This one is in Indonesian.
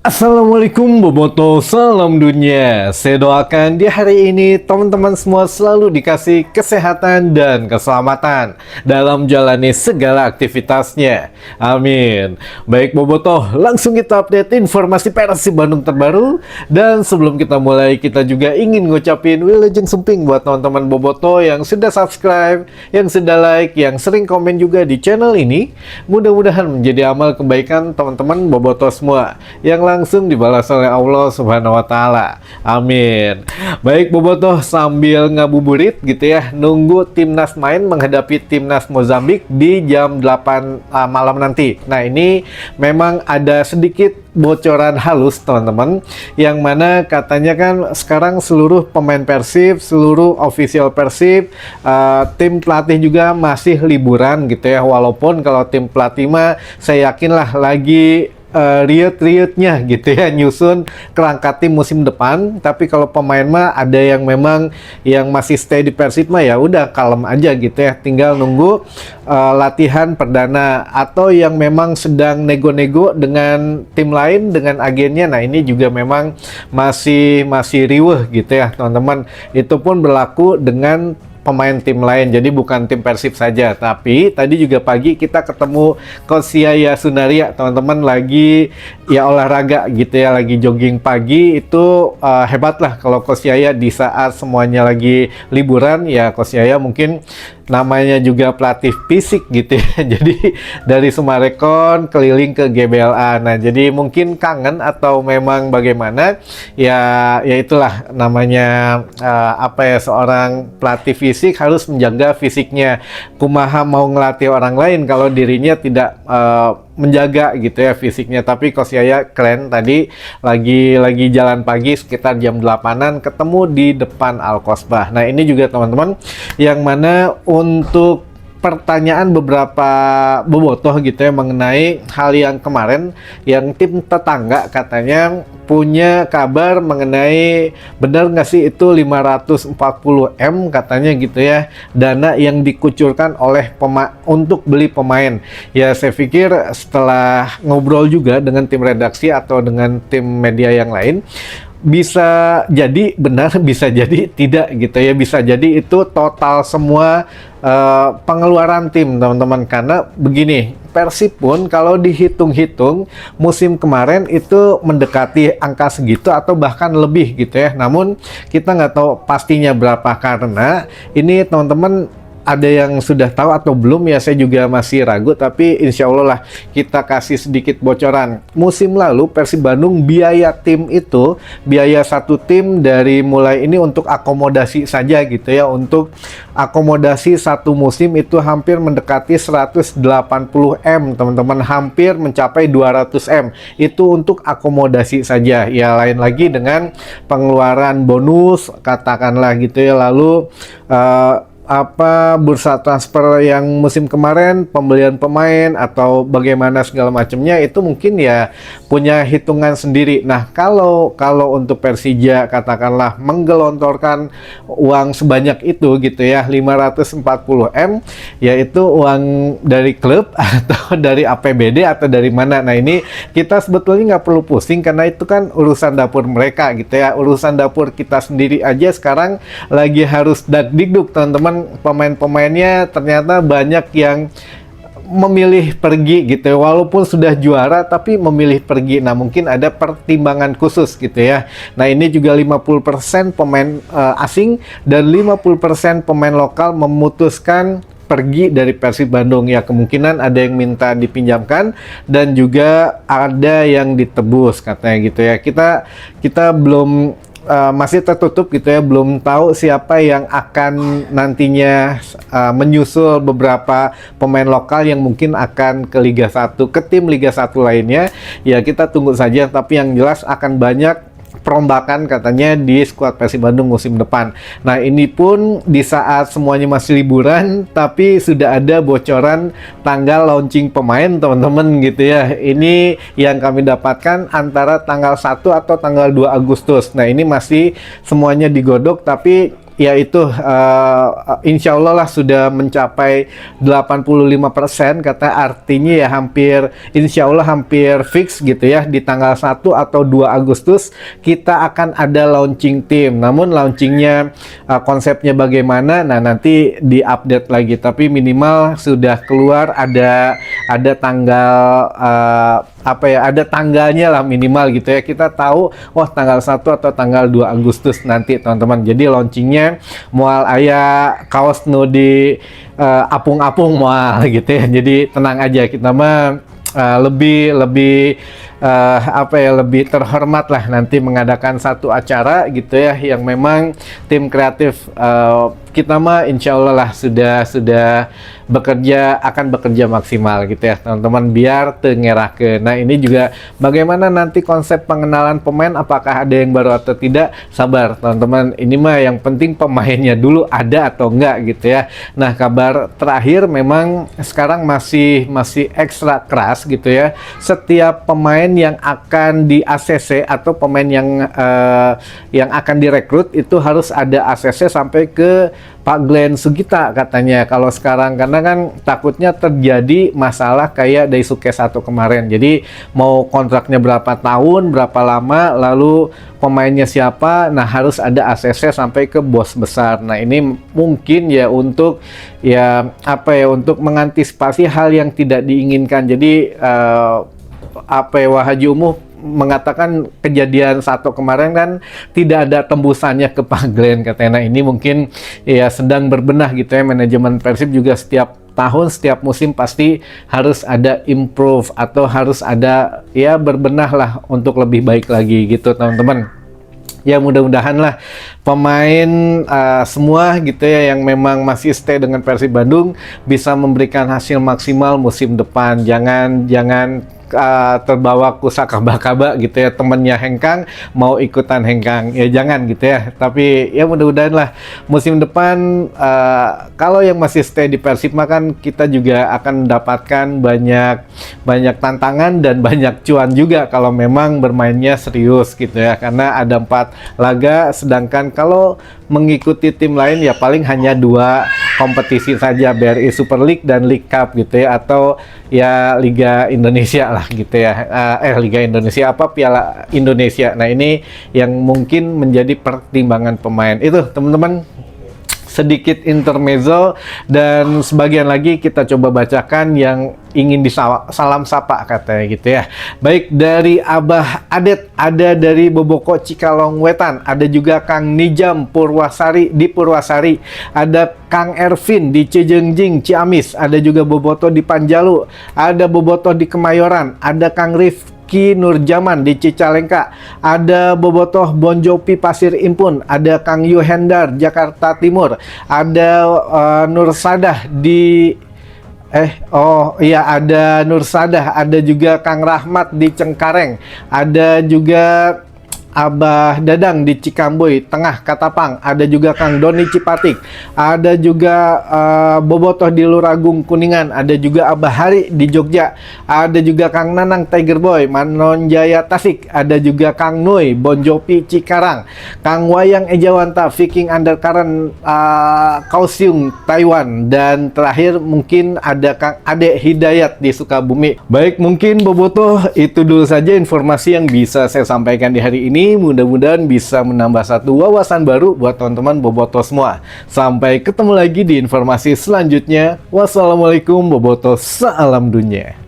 Assalamualaikum Boboto, salam dunia. Saya doakan di hari ini teman-teman semua selalu dikasih kesehatan dan keselamatan dalam jalani segala aktivitasnya. Amin. Baik Boboto, langsung kita update informasi Persib Bandung terbaru. Dan sebelum kita mulai, kita juga ingin ngucapin Wilujeng Sumping buat teman-teman Boboto yang sudah subscribe, yang sudah like, yang sering komen juga di channel ini. Mudah-mudahan menjadi amal kebaikan teman-teman Boboto semua yang langsung dibalas oleh Allah Subhanahu wa Ta'ala. Amin. Baik Bobotoh, sambil ngabuburit gitu ya, nunggu timnas main menghadapi timnas Mozambik di jam 8 malam nanti. Nah, ini memang ada sedikit bocoran halus teman-teman, yang mana katanya kan sekarang seluruh pemain Persib, seluruh official Persib, tim pelatih juga masih liburan gitu ya. Walaupun kalau tim pelatih mah saya yakinlah lagi riut-riutnya gitu ya, nyusun kerangka tim musim depan. Tapi kalau pemain mah ada yang memang yang masih stay di Persib mah ya udah kalem aja gitu ya, tinggal nunggu latihan perdana, atau yang memang sedang nego-nego dengan tim lain, dengan agennya. Nah, ini juga memang masih riuh gitu ya teman-teman. Itu pun berlaku dengan pemain tim lain, jadi bukan tim Persib saja. Tapi tadi juga pagi kita ketemu Coach Yaya Sunaria teman-teman, lagi ya olahraga gitu ya, lagi jogging pagi. Itu hebat lah kalau Coach Yaya di saat semuanya lagi liburan. Ya Coach Yaya mungkin namanya juga pelatih fisik gitu ya. Jadi dari Sumarekon keliling ke GBLA. Nah, jadi mungkin kangen atau memang bagaimana ya, itulah namanya seorang pelatih fisik harus menjaga fisiknya. Kumaha mau ngelatih orang lain kalau dirinya tidak menjaga gitu ya fisiknya. Tapi Coach Yaya keren, tadi lagi jalan pagi sekitar jam 8-an ketemu di depan Al-Kosbah. Nah, ini juga teman-teman yang mana untuk pertanyaan beberapa bobotoh gitu ya mengenai hal yang kemarin, yang tim tetangga katanya punya kabar mengenai benar nggak sih itu 540M katanya gitu ya, dana yang dikucurkan oleh untuk beli pemain. Ya saya pikir setelah ngobrol juga dengan tim redaksi atau dengan tim media yang lain, bisa jadi benar, bisa jadi tidak gitu ya. Bisa jadi itu total semua pengeluaran tim teman-teman. Karena begini, Persib pun kalau dihitung-hitung musim kemarin itu mendekati angka segitu atau bahkan lebih gitu ya. Namun kita nggak tahu pastinya berapa, karena ini teman-teman ada yang sudah tahu atau belum ya, saya juga masih ragu. Tapi insya Allah lah kita kasih sedikit bocoran. Musim lalu Persib Bandung biaya tim itu, biaya satu tim dari mulai ini untuk akomodasi saja gitu ya, untuk akomodasi satu musim itu hampir mendekati 180M teman-teman, hampir mencapai 200M itu untuk akomodasi saja. Ya lain lagi dengan pengeluaran bonus katakanlah gitu ya, lalu bursa transfer yang musim kemarin, pembelian pemain atau bagaimana segala macamnya, itu mungkin ya punya hitungan sendiri. Nah, kalau untuk Persija katakanlah menggelontorkan uang sebanyak itu gitu ya, 540M, yaitu uang dari klub atau dari APBD atau dari mana. Nah, ini kita sebetulnya nggak perlu pusing karena itu kan urusan dapur mereka gitu ya. Urusan dapur kita sendiri aja sekarang lagi harus dagdikduk teman-teman. Pemain-pemainnya ternyata banyak yang memilih pergi gitu ya, walaupun sudah juara tapi memilih pergi. Nah, mungkin ada pertimbangan khusus gitu ya. Nah, ini juga 50% pemain asing dan 50% pemain lokal memutuskan pergi dari Persib Bandung. Ya kemungkinan ada yang minta dipinjamkan dan juga ada yang ditebus katanya gitu ya. Kita belum masih tertutup gitu ya, belum tahu siapa yang akan nantinya menyusul beberapa pemain lokal yang mungkin akan ke Liga 1, ke tim Liga 1 lainnya. Ya kita tunggu saja, tapi yang jelas akan banyak perombakan katanya di skuad Persib Bandung musim depan. Nah, ini pun di saat semuanya masih liburan, tapi sudah ada bocoran tanggal launching pemain teman-teman gitu ya. Ini yang kami dapatkan antara tanggal 1 atau tanggal 2 Agustus. Nah, ini masih semuanya digodok, tapi yaitu insya Allah lah sudah mencapai 85%, kata artinya ya hampir insya Allah hampir fix gitu ya, di tanggal 1 atau 2 Agustus kita akan ada launching tim. Namun launchingnya konsepnya bagaimana, nah nanti diupdate lagi, tapi minimal sudah keluar ada tanggal ada tanggalnya lah minimal gitu ya, kita tahu wah tanggal 1 atau tanggal 2 Agustus nanti teman-teman. Jadi launchingnya mual aya kaos nu di apung-apung mual gitu ya, jadi tenang aja, kita mah lebih lebih terhormat lah nanti mengadakan satu acara gitu ya, yang memang tim kreatif kita mah insya Allah lah sudah akan bekerja maksimal gitu ya teman-teman, biar tengerahkeun. Nah ini juga bagaimana nanti konsep pengenalan pemain, apakah ada yang baru atau tidak, sabar teman-teman, ini mah yang penting pemainnya dulu ada atau enggak gitu ya. Nah kabar terakhir memang sekarang masih ekstra keras gitu ya, setiap pemain yang akan di ACC atau pemain yang akan direkrut itu harus ada ACC sampai ke Pak Glenn Sugita katanya kalau sekarang, karena kan takutnya terjadi masalah kayak Daisuke 1 kemarin. Jadi mau kontraknya berapa tahun, berapa lama, lalu pemainnya siapa, nah harus ada ACC sampai ke bos besar. Nah ini mungkin ya untuk untuk mengantisipasi hal yang tidak diinginkan. Jadi Haji Umuh mengatakan kejadian 1 kemarin kan tidak ada tembusannya ke Pak Glenn katanya. Nah ini mungkin ya sedang berbenah gitu ya, manajemen Persib juga setiap tahun, setiap musim pasti harus ada improve atau harus ada ya berbenah lah untuk lebih baik lagi gitu teman-teman. Ya mudah-mudahan lah pemain semua gitu ya yang memang masih stay dengan Persib Bandung bisa memberikan hasil maksimal musim depan. Jangan terbawa kusakaba-kaba gitu ya, temennya hengkang mau ikutan hengkang ya, jangan gitu ya. Tapi ya mudah-mudahan lah musim depan kalau yang masih stay di Persib mah kan kita juga akan mendapatkan banyak tantangan dan banyak cuan juga kalau memang bermainnya serius gitu ya, karena ada 4 laga, sedangkan kalau mengikuti tim lain ya paling hanya 2 kompetisi saja, BRI Super League dan League Cup gitu ya, atau ya Liga Indonesia lah gitu ya, Liga Indonesia Piala Indonesia. Nah ini yang mungkin menjadi pertimbangan pemain itu teman-teman, sedikit intermezzo, dan sebagian lagi kita coba bacakan yang ingin salam sapa katanya gitu ya. Baik, dari Abah Adet, ada dari Boboko Cikalong Wetan, ada juga Kang Nijam di Purwasari, ada Kang Ervin di Cijengjing Ciamis, ada juga Boboto di Panjalu, ada Boboto di Kemayoran, ada Kang Rifki Nurjaman di Cicalengka, ada Bobotoh Bonjopi Pasir Impun, ada Kang Yuhendar Jakarta Timur, ada Nur Sadah di ada Nur Sadah, ada juga Kang Rahmat di Cengkareng, ada juga Abah Dadang di Cikamboy Tengah Katapang, ada juga Kang Doni Cipatik, ada juga Bobotoh di Luragung Kuningan, ada juga Abah Hari di Jogja, ada juga Kang Nanang Tiger Boy Manonjaya Tasik, ada juga Kang Nui Bonjopi Cikarang, Kang Wayang Ejawanta Viking Undercurrent Kaohsiung Taiwan, dan terakhir mungkin ada Kang Ade Hidayat di Sukabumi. Baik, mungkin Bobotoh itu dulu saja informasi yang bisa saya sampaikan di hari ini. Mudah-mudahan bisa menambah satu wawasan baru buat teman-teman Bobotoh semua. Sampai ketemu lagi di informasi selanjutnya. Wassalamualaikum Bobotoh, salam dunia.